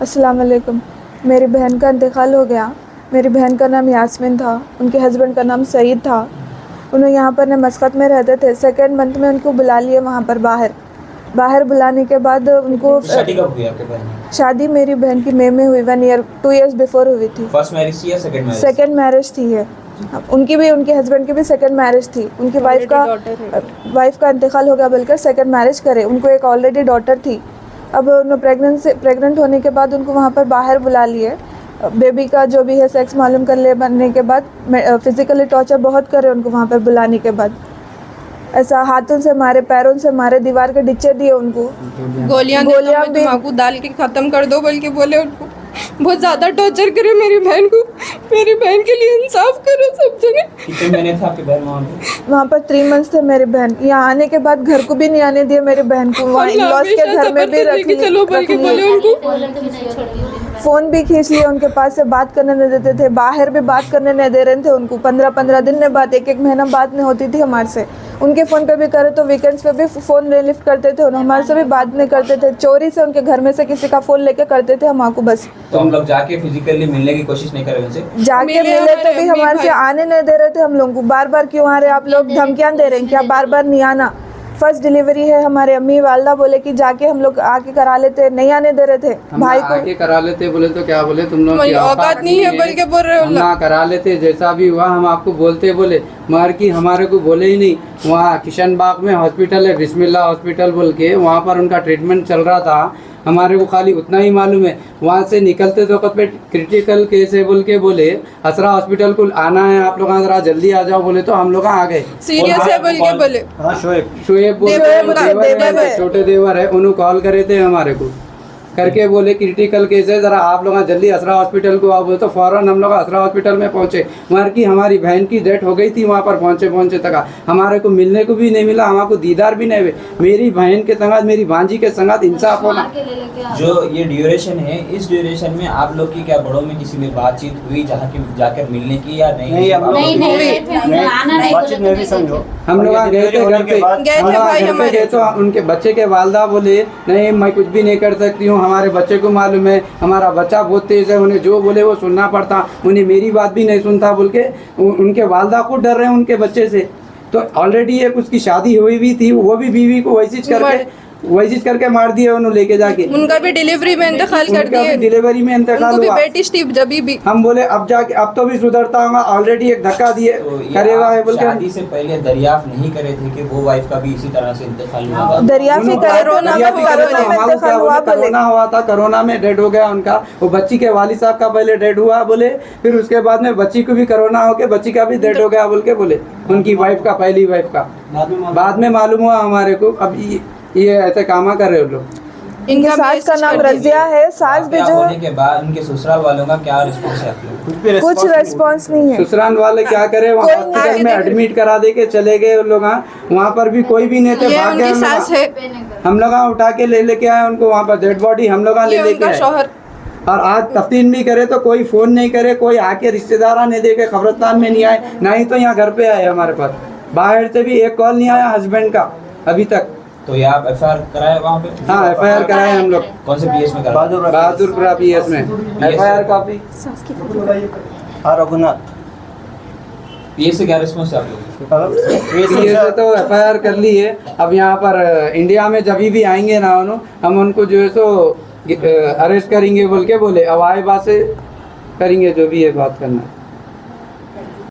अस्सलाम वालेकुम। मेरी बहन का इंतकाल हो गया। मेरी बहन का नाम यास्मीन था, उनके हस्बैंड का नाम सईद था। उन्हें यहाँ पर न मस्कत में रहते थे। सेकंड मंथ में उनको बुला लिए वहाँ पर बाहर बुलाने के बाद उनको शादी कब हुई आपके बहन की? शादी मेरी बहन की मई में हुई, 2 ईयर्स बिफोर हुई थी। फर्स्ट मैरिज थी या सेकंड मैरिज? सेकंड मैरिज थी है। उनकी भी, उनके हस्बैंड की भी सेकंड मैरिज थी। उनकी वाइफ का इंतकाल हो गया बोलकर सेकंड मैरिज करे। उनको एक ऑलरेडी डॉटर थी। अब उन्हें प्रेग्नेंट होने के बाद उनको वहाँ पर बाहर बुला लिए। बेबी का जो भी है सेक्स मालूम कर ले बनने के बाद फिजिकली टॉर्चर बहुत करे उनको वहाँ पर बुलाने के बाद। ऐसा हाथों से मारे, पैरों से मारे, दीवार के डिच्चे दिए उनको, गोलियां भी तम्बाकू डाल के ख़त्म कर दो बल्कि बोले उनको। बहुत ज़्यादा टॉर्चर करे मेरी बहन को। मेरी बहन के लिए इंसाफ करो सब जने। कितने महीने था आपके बहन वहाँ पे? वहाँ पर 3 मंथ्स थे मेरी बहन। यहाँ आने के बाद घर को भी नहीं आने दिया मेरी बहन को। वहाँ इन-लॉज के घर में भी रख फ़ोन भी खींच लिया, उनके पास से बात करने नहीं देते थे। बाहर भी बात करने नहीं दे रहे थे उनको। 15-15 दिन में बात, 1-1 महीना बात नहीं होती थी हमारे से। उनके फ़ोन पे भी करे तो वीकेंड्स पे भी फ़ोन नहीं लिफ्ट करते थे। हमारे से भी बात नहीं करते थे। चोरी से उनके घर में से किसी का फ़ोन लेके करते थे हमको बस। तो हम लोग जाके फिजिकली मिलने की कोशिश नहीं कर रहे उनसे? जाके मिले तो भी हमारे से आने नहीं दे रहे थे हम लोगों को। बार-बार क्यों आ रहे आप लोग, धमकियाँ दे रहे हैं क्या, बार-बार नहीं आना। फर्स्ट डिलीवरी है, हमारे अम्मी वालदा बोले कि जाके हम लोग आके करा लेते, नहीं आने दे रहे थे भाई को। आके करा लेते बोले तो क्या बोले, तुम लोग की औकात नहीं है बल्कि बोल रहे हो ना करा लेते, जैसा भी हुआ हम आपको बोलते बोले, मगर की हमारे को बोले ही नहीं। वहाँ किशन बाग में हॉस्पिटल है, बिस्मिल्लाह हॉस्पिटल बोल के, वहाँ पर उनका ट्रीटमेंट चल रहा था। हमारे को खाली उतना ही मालूम है। वहाँ से निकलते तो पे क्रिटिकल केस है बोल के बोले, असरा हॉस्पिटल को आना है आप लोग, जरा जल्दी आ जाओ बोले तो हम लोग आ गए। सीरियस है बोल के बोले। शोएब बोले छोटे देवर है, उन्होंने कॉल करे थे हमारे को करके बोले क्रिटिकल केस है, ज़रा आप लोग जल्दी असरा हॉस्पिटल को आओ बोले तो फ़ौरन हम लोग असरा हॉस्पिटल में पहुँचे। वहाँ की हमारी बहन की डेथ हो गई थी। वहाँ पर पहुँचे तक हमारे को मिलने को भी नहीं मिला, हमारे को दीदार भी नहीं हुए। मेरी बहन के संगत, मेरी भांजी के संगत इंसाफ होना। जो ये ड्यूरेशन है, इस ड्यूरेशन में आप लोग की क्या बड़ों में किसी में बातचीत हुई जहाँ की जाकर मिलने की या नहीं? हम लोग गए थे घर पे गए तो उनके बच्चे के वालदा बोले नहीं मैं कुछ भी नहीं कर सकती हूँ, हमारे बच्चे को मालूम है, हमारा बच्चा बहुत तेज है, उन्हें जो बोले वो सुनना पड़ता, उन्हें मेरी बात भी नहीं सुनता बोल के उनके वालदा खुद डर रहे हैं उनके बच्चे से। तो ऑलरेडी एक उसकी शादी हुई भी थी, वो भी बीवी को वैसी करके मार दिया उन्होंने लेके जाके। उनका भी डिलीवरी में इंतकाल कर दिए। डिलीवरी में इंतकाल हुआ। बेटी थी जब भी। हम बोले अब जाके अब तो भी सुधरता होगा, ऑलरेडी एक धक्का दिए करेगा है बोल के। शादी से पहले दरियाफ्त नहीं करे थे कि वो वाइफ का भी इसी तरह से इंतकाल हुआ? दरियाफ्त ही करे, कोरोना हुआ था, कोरोना में डेड हो गया उनका। वो बच्ची के वालिद साहब का पहले डेड हुआ बोले, फिर उसके बाद में बच्ची को भी कोरोना हो के बच्ची का भी डेड हो गया बोल के बोले, उनकी वाइफ का, पहली वाइफ का। बाद में मालूम हुआ हमारे को। अब ये ऐसे काम कर रहे हो लोग। इनके सास का नाम रजिया है। सास भी जो होने के बाद उनके ससुराल वालों का क्या रिस्पॉन्स है आप लोग? कुछ रिस्पॉन्स नहीं है। ससुराल वाले क्या करे, वहाँ हॉस्पिटल में एडमिट करा दे के चले गए उन लोग। वहाँ पर भी कोई भी नहीं थे, भाग गए हम लोग। उठा के लेके आए उनको, वहाँ पर डेड बॉडी हम लोग लेके आए। और आज तफ्तीश भी करे तो कोई फ़ोन नहीं करे, कोई आके रिश्तेदार नहीं देखे, कब्रिस्तान में नहीं आए, ना ही तो यहाँ घर पे आए हमारे पास। बाहर से भी एक कॉल नहीं आया हस्बैंड का अभी तक। तो ये आप FIR कराए वहाँ पे? हाँ FIR कराए हम लोग। कौन से PS में कराए? बहादुरपुरा PS में FIR कॉपी। रघुनाथ PS से क्या रिस्पॉन्स है आप लोग? PS से तो FIR कर ली है। अब यहाँ पर इंडिया में जब भी आएंगे ना हम उनको जो है सो अरेस्ट करेंगे बोल के बोले। अब आए बात से करेंगे जो भी है बात करना।